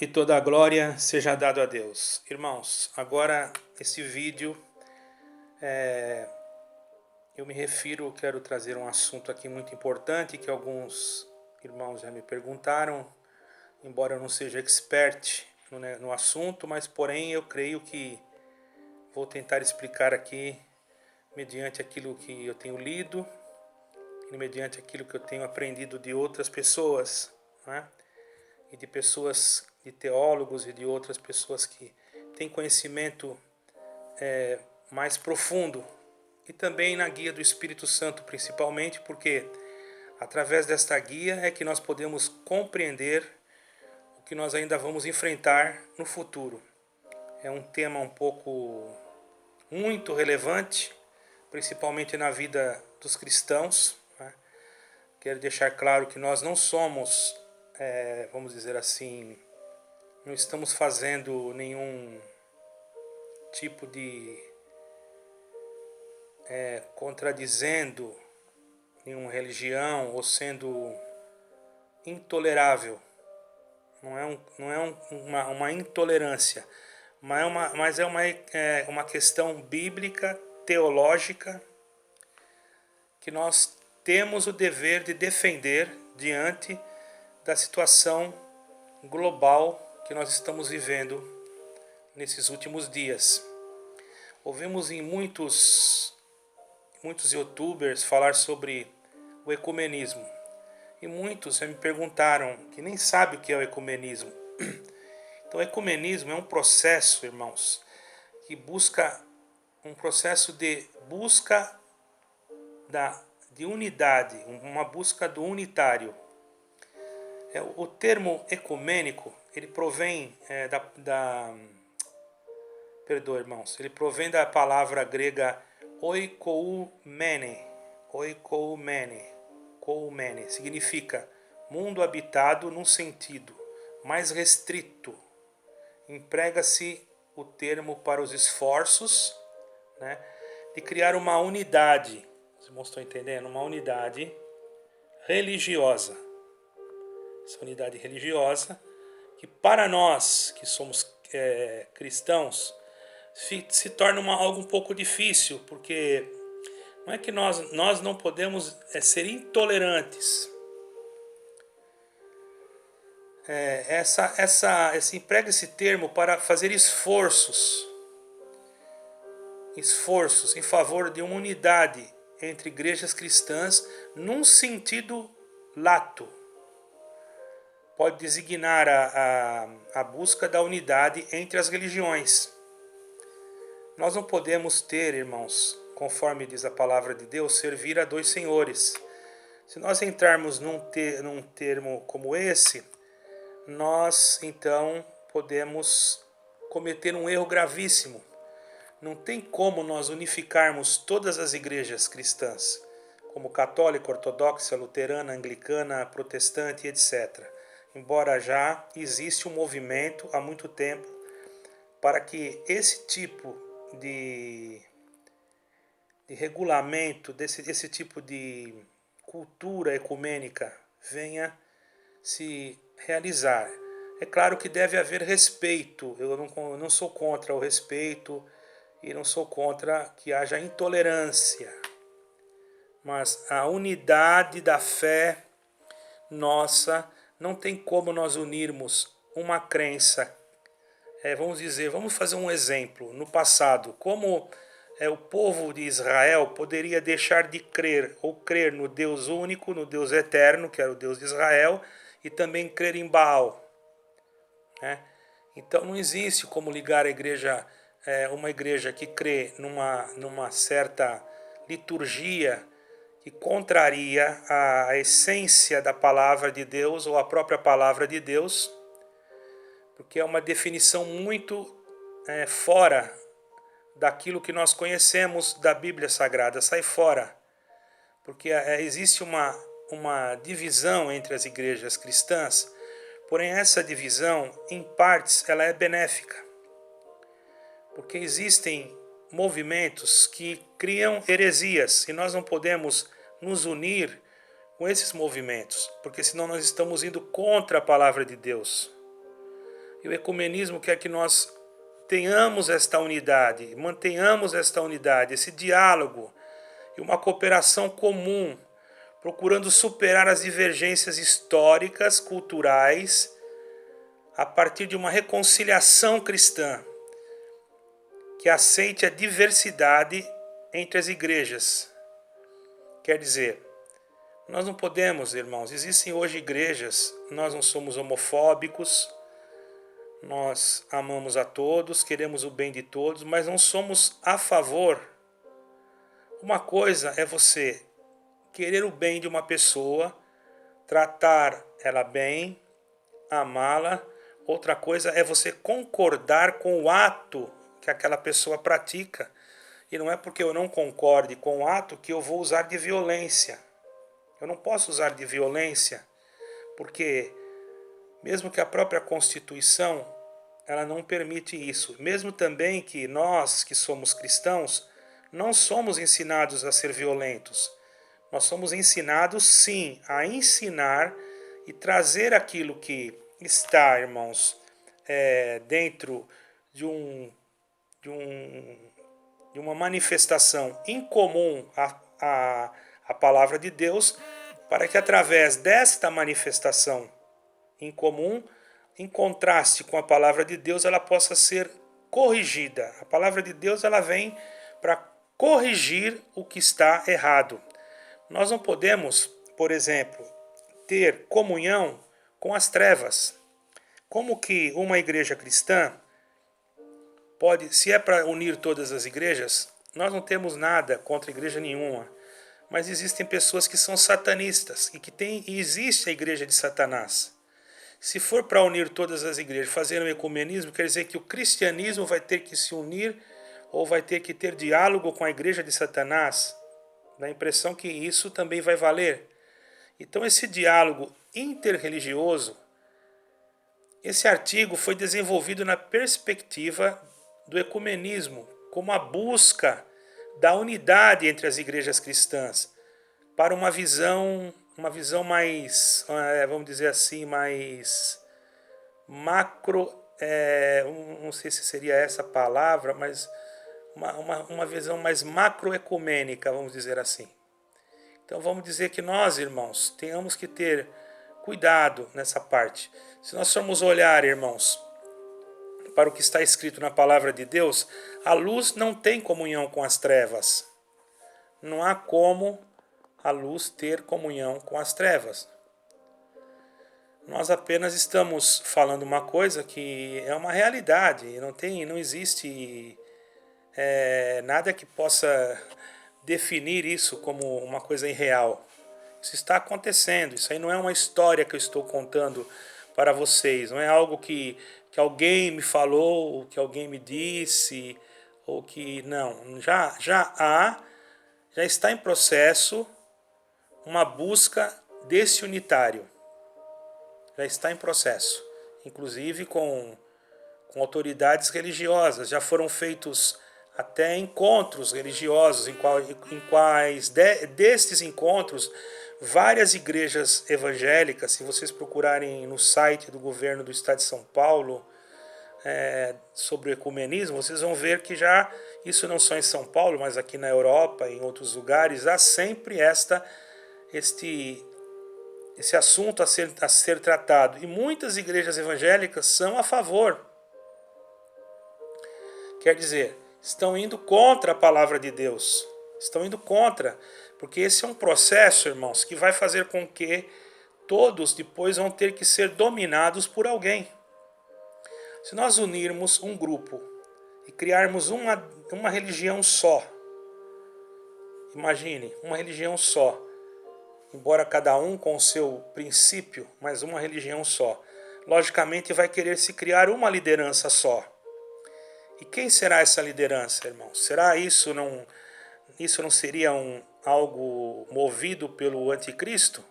E toda a glória seja dado a Deus. Irmãos, agora esse vídeo eu me refiro, quero trazer um assunto aqui muito importante que alguns irmãos já me perguntaram, embora eu não seja expert no assunto, mas porém eu creio que vou tentar explicar aqui mediante aquilo que eu tenho lido e mediante aquilo que eu tenho aprendido de outras pessoas, né? E de pessoas, de teólogos e de outras pessoas que têm conhecimento mais profundo, e também na guia do Espírito Santo, principalmente porque através desta guia é que nós podemos compreender o que nós ainda vamos enfrentar no futuro. É um tema um pouco muito relevante, principalmente na vida dos cristãos, né? Quero deixar claro que nós não somos, vamos dizer assim, não estamos fazendo nenhum tipo de contradizendo nenhuma religião ou sendo intolerável. Não é uma intolerância, mas é uma questão bíblica, teológica, que nós temos o dever de defender diante da situação global que nós estamos vivendo nesses últimos dias. Ouvimos em muitos youtubers falar sobre o ecumenismo. E muitos me perguntaram que nem sabem o que é o ecumenismo. Então, o ecumenismo é um processo, irmãos, que busca um processo de busca de unidade, uma busca do unitário. O termo ecumênico, ele provém perdoa, irmãos, ele provém da palavra grega oikoumene. Oikoumene significa mundo habitado num sentido mais restrito. Emprega-se o termo para os esforços, né, de criar uma unidade. Vocês estão entendendo? Uma unidade religiosa. Essa unidade religiosa que para nós que somos cristãos se torna algo um pouco difícil, porque não é que nós não podemos ser intolerantes. Esse emprega esse termo para fazer esforços em favor de uma unidade entre igrejas cristãs num sentido lato. Pode designar a busca da unidade entre as religiões. Nós não podemos ter, irmãos, conforme diz a palavra de Deus, servir a dois senhores. Se nós entrarmos num termo como esse, nós então podemos cometer um erro gravíssimo. Não tem como nós unificarmos todas as igrejas cristãs, como católica, ortodoxa, luterana, anglicana, protestante, etc. Embora já existe um movimento há muito tempo para que esse tipo de regulamento, desse tipo de cultura ecumênica venha se realizar. É claro que deve haver respeito. Eu não sou contra o respeito e não sou contra que haja intolerância. Mas a unidade da fé nossa, não tem como nós unirmos uma crença. Vamos fazer um exemplo. No passado, como o povo de Israel poderia deixar de crer ou crer no Deus único, no Deus eterno, que era o Deus de Israel, e também crer em Baal, né? Então não existe como ligar a igreja, uma igreja que crê numa certa liturgia que contraria a essência da palavra de Deus ou a própria palavra de Deus, porque é uma definição muito fora daquilo que nós conhecemos da Bíblia Sagrada, sai fora, porque existe uma divisão entre as igrejas cristãs, porém essa divisão, em partes, ela é benéfica, porque existem movimentos que criam heresias e nós não podemos nos unir com esses movimentos, porque senão nós estamos indo contra a palavra de Deus. E o ecumenismo quer que nós tenhamos esta unidade, mantenhamos esta unidade, esse diálogo e uma cooperação comum, procurando superar as divergências históricas, culturais, a partir de uma reconciliação cristã que aceite a diversidade entre as igrejas. Quer dizer, nós não podemos, irmãos, existem hoje igrejas, nós não somos homofóbicos, nós amamos a todos, queremos o bem de todos, mas não somos a favor. Uma coisa é você querer o bem de uma pessoa, tratar ela bem, amá-la. Outra coisa é você concordar com o ato que aquela pessoa pratica. E não é porque eu não concorde com o ato que eu vou usar de violência. Eu não posso usar de violência, porque mesmo que a própria Constituição ela não permite isso. Mesmo também que nós, que somos cristãos, não somos ensinados a ser violentos. Nós somos ensinados, sim, a ensinar e trazer aquilo que está, irmãos, dentro de, de uma manifestação incomum à palavra de Deus, para que através desta manifestação incomum, em contraste com a palavra de Deus, ela possa ser corrigida. A palavra de Deus ela vem para corrigir o que está errado. Nós não podemos, por exemplo, ter comunhão com as trevas. Como que uma igreja cristã pode, se é para unir todas as igrejas, nós não temos nada contra igreja nenhuma, mas existem pessoas que são satanistas e existe a igreja de Satanás. Se for para unir todas as igrejas, fazer um ecumenismo, quer dizer que o cristianismo vai ter que se unir ou vai ter que ter diálogo com a igreja de Satanás. Dá a impressão que isso também vai valer. Então esse diálogo interreligioso, esse artigo foi desenvolvido na perspectiva do ecumenismo, como a busca da unidade entre as igrejas cristãs, para uma visão mais, vamos dizer assim, mais macro, não sei se seria essa a palavra, mas uma visão mais macroecumênica, vamos dizer assim. Então vamos dizer que nós, irmãos, tenhamos que ter cuidado nessa parte. Se nós formos olhar, irmãos, para o que está escrito na palavra de Deus, a luz não tem comunhão com as trevas. Não há como a luz ter comunhão com as trevas. Nós apenas estamos falando uma coisa que é uma realidade, não existe nada que possa definir isso como uma coisa irreal. Isso está acontecendo, isso aí não é uma história que eu estou contando para vocês, não é algo que alguém me falou, ou que alguém me disse, ou que não, já está em processo uma busca desse unitário. Já está em processo, inclusive com autoridades religiosas. Já foram feitos até encontros religiosos, em quais destes encontros, várias igrejas evangélicas, se vocês procurarem no site do governo do estado de São Paulo, sobre o ecumenismo, vocês vão ver que já, isso não só em São Paulo, mas aqui na Europa, em outros lugares, há sempre esse assunto a ser tratado. E muitas igrejas evangélicas são a favor. Quer dizer, estão indo contra a palavra de Deus. Estão indo contra. Porque esse é um processo, irmãos, que vai fazer com que todos depois vão ter que ser dominados por alguém. Se nós unirmos um grupo e criarmos uma religião só, imagine, uma religião só, embora cada um com o seu princípio, mas uma religião só. Logicamente vai querer se criar uma liderança só. E quem será essa liderança, irmãos? Será isso não seria algo movido pelo anticristo?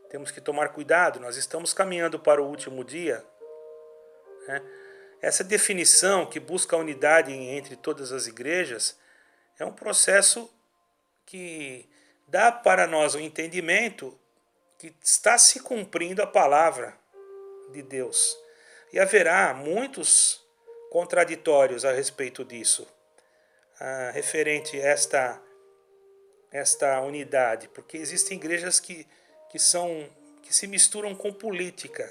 Temos que tomar cuidado, nós estamos caminhando para o último dia. Essa definição que busca a unidade entre todas as igrejas é um processo que dá para nós o entendimento que está se cumprindo a palavra de Deus. E haverá muitos contraditórios a respeito disso, referente a esta unidade, porque existem igrejas que se misturam com política,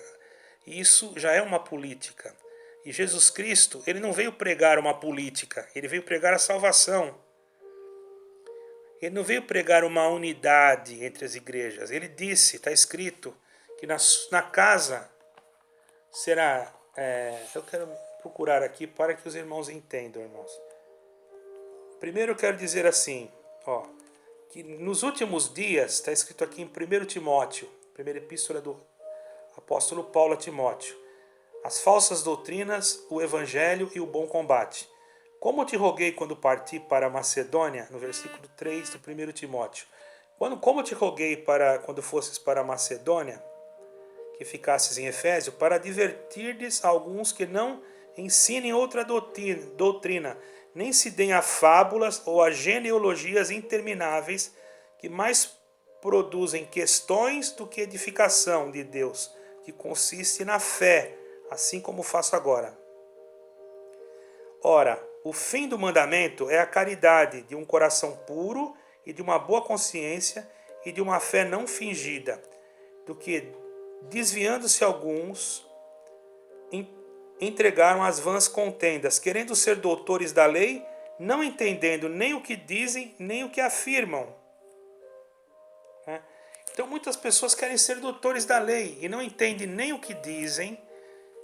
e isso já é uma política. E Jesus Cristo, ele não veio pregar uma política, ele veio pregar a salvação. Ele não veio pregar uma unidade entre as igrejas. Ele disse, está escrito, que na casa será... eu quero procurar aqui para que os irmãos entendam, irmãos. Primeiro eu quero dizer assim, que nos últimos dias, está escrito aqui em 1 Timóteo, primeira epístola do apóstolo Paulo a Timóteo, as falsas doutrinas, o evangelho e o bom combate. Como te roguei quando parti para a Macedônia, no versículo 3 do 1 Timóteo, como te roguei quando fosses para a Macedônia, que ficasses em Efésio, para advertir-lhes alguns que não ensinem outra doutrina, nem se deem a fábulas ou a genealogias intermináveis, que mais produzem questões do que edificação de Deus, que consiste na fé, assim como faço agora. Ora, o fim do mandamento é a caridade de um coração puro e de uma boa consciência e de uma fé não fingida, do que, desviando-se alguns, entregaram as vãs contendas, querendo ser doutores da lei, não entendendo nem o que dizem, nem o que afirmam. Então muitas pessoas querem ser doutores da lei e não entendem nem o que dizem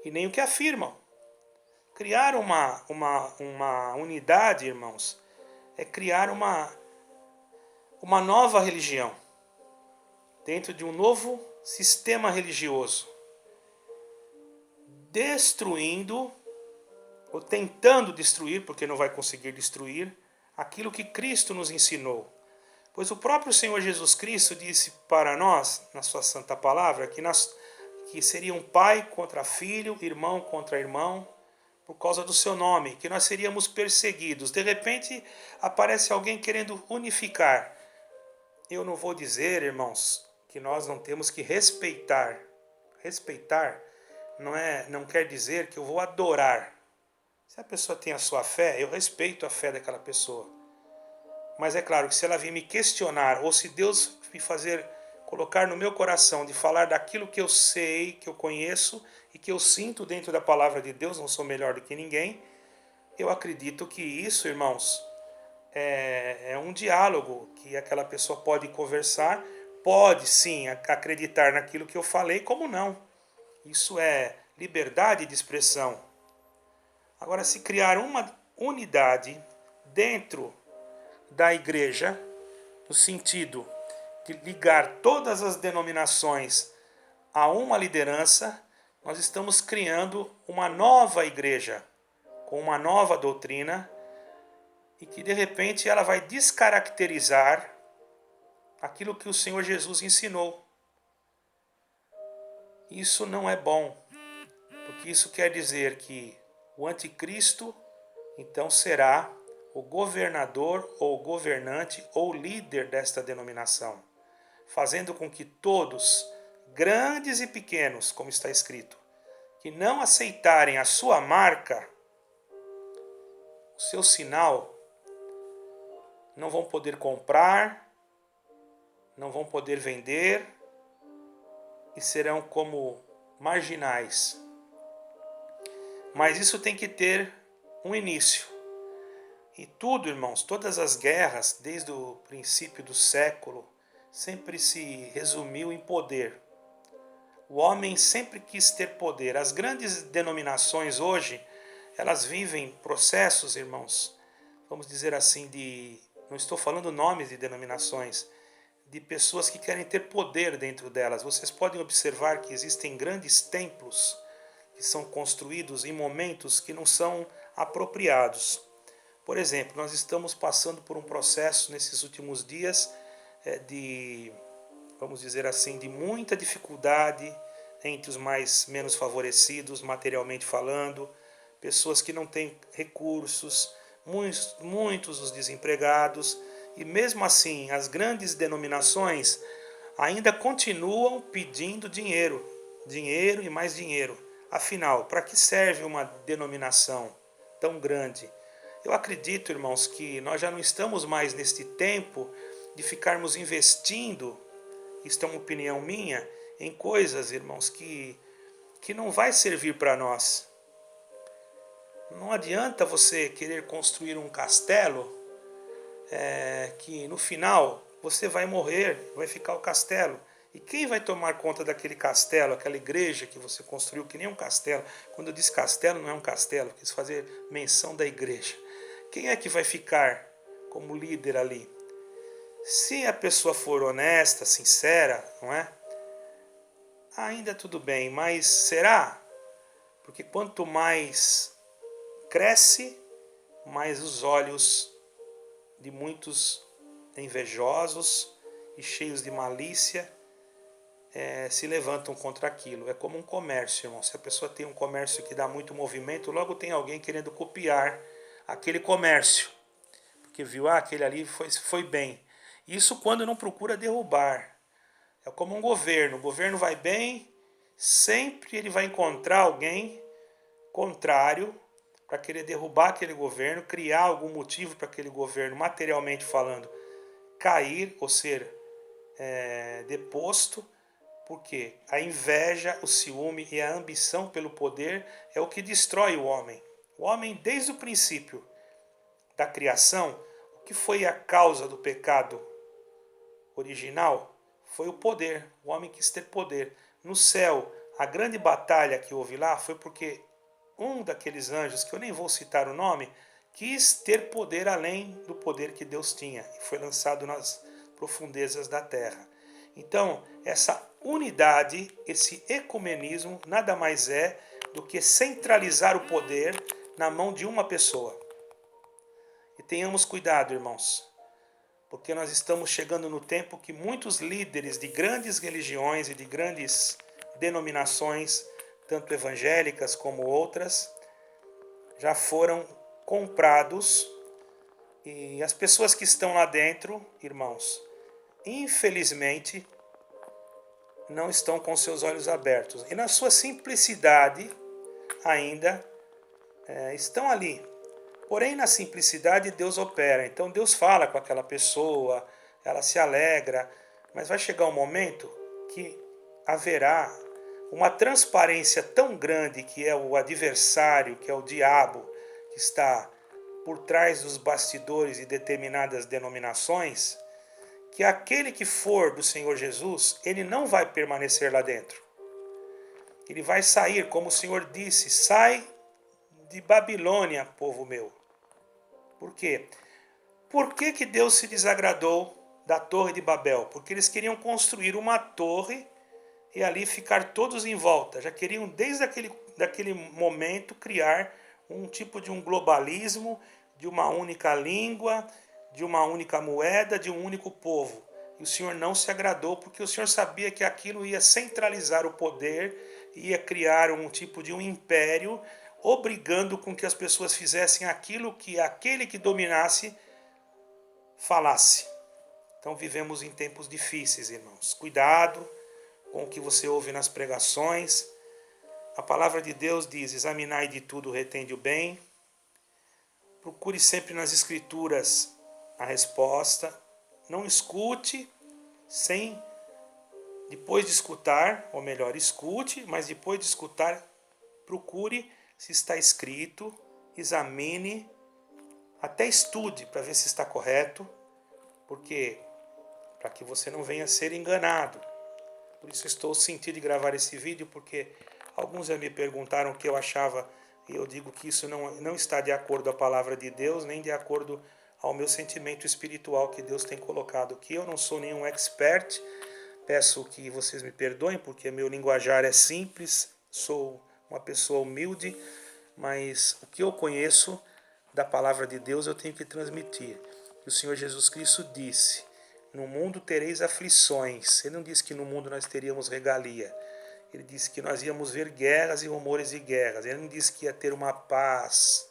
e nem o que afirmam. Criar uma unidade, irmãos, é criar uma nova religião, dentro de um novo sistema religioso, destruindo, ou tentando destruir, porque não vai conseguir destruir, aquilo que Cristo nos ensinou. Pois o próprio Senhor Jesus Cristo disse para nós, na sua santa palavra, que seria um pai contra filho, irmão contra irmão, por causa do seu nome, que nós seríamos perseguidos. De repente aparece alguém querendo unificar. Eu não vou dizer, irmãos, que nós não temos que respeitar. Respeitar não quer dizer que eu vou adorar. Se a pessoa tem a sua fé, eu respeito a fé daquela pessoa. Mas é claro que se ela vir me questionar, ou se Deus me colocar no meu coração de falar daquilo que eu sei, que eu conheço e que eu sinto dentro da palavra de Deus, não sou melhor do que ninguém, eu acredito que isso, irmãos, é um diálogo que aquela pessoa pode conversar, pode sim acreditar naquilo que eu falei, como não. Isso é liberdade de expressão. Agora, se criar uma unidade dentro da igreja, no sentido de ligar todas as denominações a uma liderança, nós estamos criando uma nova igreja, com uma nova doutrina, e que de repente ela vai descaracterizar aquilo que o Senhor Jesus ensinou. Isso não é bom, porque isso quer dizer que o anticristo então será o governador ou governante ou líder desta denominação, fazendo com que todos, grandes e pequenos, como está escrito, que não aceitarem a sua marca, o seu sinal, não vão poder comprar, não vão poder vender e serão como marginais. Mas isso tem que ter um início. E tudo, irmãos, todas as guerras, desde o princípio do século, sempre se resumiu em poder. O homem sempre quis ter poder. As grandes denominações hoje, elas vivem processos, irmãos, vamos dizer assim, não estou falando nomes de denominações, de pessoas que querem ter poder dentro delas. Vocês podem observar que existem grandes templos que são construídos em momentos que não são apropriados. Por exemplo, nós estamos passando por um processo nesses últimos dias vamos dizer assim, de muita dificuldade entre os menos favorecidos, materialmente falando, pessoas que não têm recursos, muitos os desempregados, e mesmo assim as grandes denominações ainda continuam pedindo dinheiro e mais dinheiro. Afinal, para que serve uma denominação tão grande? Eu acredito, irmãos, que nós já não estamos mais neste tempo de ficarmos investindo, isto é uma opinião minha, em coisas, irmãos, que não vai servir para nós. Não adianta você querer construir um castelo que no final você vai morrer, vai ficar o castelo. E quem vai tomar conta daquele castelo, aquela igreja que você construiu, que nem um castelo? Quando eu disse castelo, não é um castelo, quis fazer menção da igreja. Quem é que vai ficar como líder ali? Se a pessoa for honesta, sincera, não é? Ainda tudo bem, mas será? Porque quanto mais cresce, mais os olhos de muitos invejosos e cheios de malícia se levantam contra aquilo. É como um comércio, irmão. Se a pessoa tem um comércio que dá muito movimento, logo tem alguém querendo copiar aquele comércio. Porque viu, aquele ali foi bem. Isso quando não procura derrubar. É como um governo. O governo vai bem, sempre ele vai encontrar alguém contrário para querer derrubar aquele governo, criar algum motivo para aquele governo, materialmente falando, cair ou ser deposto, porque a inveja, o ciúme e a ambição pelo poder é o que destrói o homem. O homem, desde o princípio da criação, o que foi a causa do pecado original? Foi o poder. O homem quis ter poder. No céu, a grande batalha que houve lá foi porque um daqueles anjos, que eu nem vou citar o nome, quis ter poder além do poder que Deus tinha e foi lançado nas profundezas da terra. Então, essa unidade, esse ecumenismo, nada mais é do que centralizar o poder na mão de uma pessoa. E tenhamos cuidado, irmãos, porque nós estamos chegando no tempo que muitos líderes de grandes religiões e de grandes denominações, tanto evangélicas como outras, já foram comprados e as pessoas que estão lá dentro, irmãos, infelizmente, não estão com seus olhos abertos. E na sua simplicidade ainda estão ali. Porém, na simplicidade, Deus opera. Então, Deus fala com aquela pessoa, ela se alegra, mas vai chegar um momento que haverá uma transparência tão grande que é o adversário, que é o diabo, que está por trás dos bastidores de determinadas denominações, que aquele que for do Senhor Jesus, ele não vai permanecer lá dentro. Ele vai sair, como o Senhor disse, sai de Babilônia, povo meu. Por quê? Por que Deus se desagradou da Torre de Babel? Porque eles queriam construir uma torre e ali ficar todos em volta. Já queriam, desde daquele momento, criar um tipo de um globalismo, de uma única língua, de uma única moeda, de um único povo. E o Senhor não se agradou, porque o Senhor sabia que aquilo ia centralizar o poder, ia criar um tipo de um império, obrigando com que as pessoas fizessem aquilo que aquele que dominasse falasse. Então vivemos em tempos difíceis, irmãos. Cuidado com o que você ouve nas pregações. A palavra de Deus diz: examinai de tudo, retende o bem. Procure sempre nas escrituras a resposta. Não escute sem, depois de escutar, ou melhor, escute, mas depois de escutar, procure se está escrito, examine, até estude para ver se está correto, porque para que você não venha a ser enganado. Por isso estou sentindo de gravar esse vídeo, porque alguns já me perguntaram o que eu achava, e eu digo que isso não está de acordo à palavra de Deus, nem de acordo ao meu sentimento espiritual que Deus tem colocado aqui. Eu não sou nenhum expert, peço que vocês me perdoem, porque meu linguajar é simples, sou uma pessoa humilde, mas o que eu conheço da palavra de Deus eu tenho que transmitir. O Senhor Jesus Cristo disse: no mundo tereis aflições. Ele não disse que no mundo nós teríamos regalia. Ele disse que nós íamos ver guerras e rumores de guerras. Ele não disse que ia ter uma paz.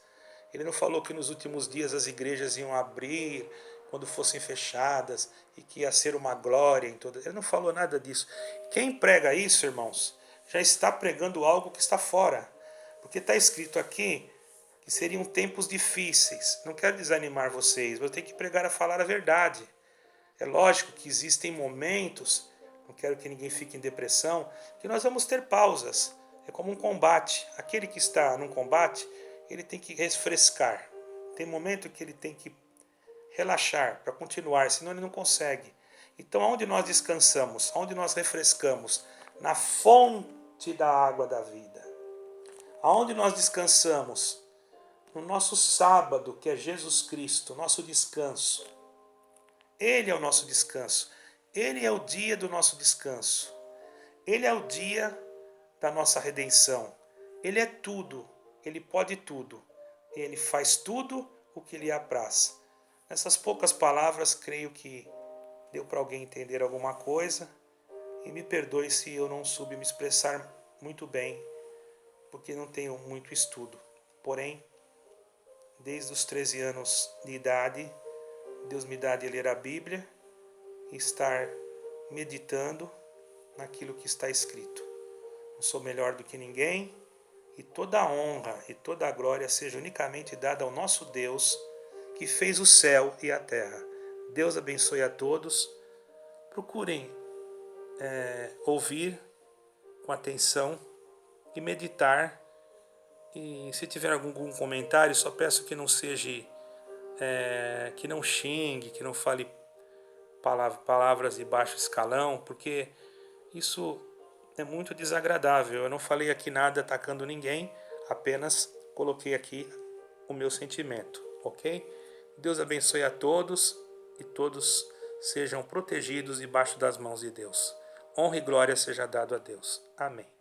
Ele não falou que nos últimos dias as igrejas iam abrir quando fossem fechadas e que ia ser uma glória em todas. Ele não falou nada disso. Quem prega isso, irmãos, já está pregando algo que está fora. Porque está escrito aqui que seriam tempos difíceis. Não quero desanimar vocês, mas eu tenho que pregar a falar a verdade. É lógico que existem momentos, não quero que ninguém fique em depressão, que nós vamos ter pausas. É como um combate. Aquele que está num combate, ele tem que refrescar. Tem momento que ele tem que relaxar para continuar, senão ele não consegue. Então, onde nós descansamos, onde nós refrescamos? Na fonte da água da vida. Aonde nós descansamos? No nosso sábado, que é Jesus Cristo, nosso descanso. Ele é o nosso descanso. Ele é o dia do nosso descanso. Ele é o dia da nossa redenção. Ele é tudo. Ele pode tudo. Ele faz tudo o que lhe apraz. Nessas poucas palavras, creio que deu para alguém entender alguma coisa. E me perdoe se eu não soube me expressar muito bem, porque não tenho muito estudo. Porém, desde os 13 anos de idade, Deus me dá de ler a Bíblia e estar meditando naquilo que está escrito. Não sou melhor do que ninguém, e toda a honra e toda a glória seja unicamente dada ao nosso Deus, que fez o céu e a terra. Deus abençoe a todos. Procurem ouvir com atenção e meditar. E se tiver algum comentário, só peço que não seja, que não xingue, que não fale palavras de baixo escalão, porque isso é muito desagradável. Eu não falei aqui nada atacando ninguém, apenas coloquei aqui o meu sentimento, ok? Deus abençoe a todos e todos sejam protegidos debaixo das mãos de Deus. Honra e glória seja dado a Deus. Amém.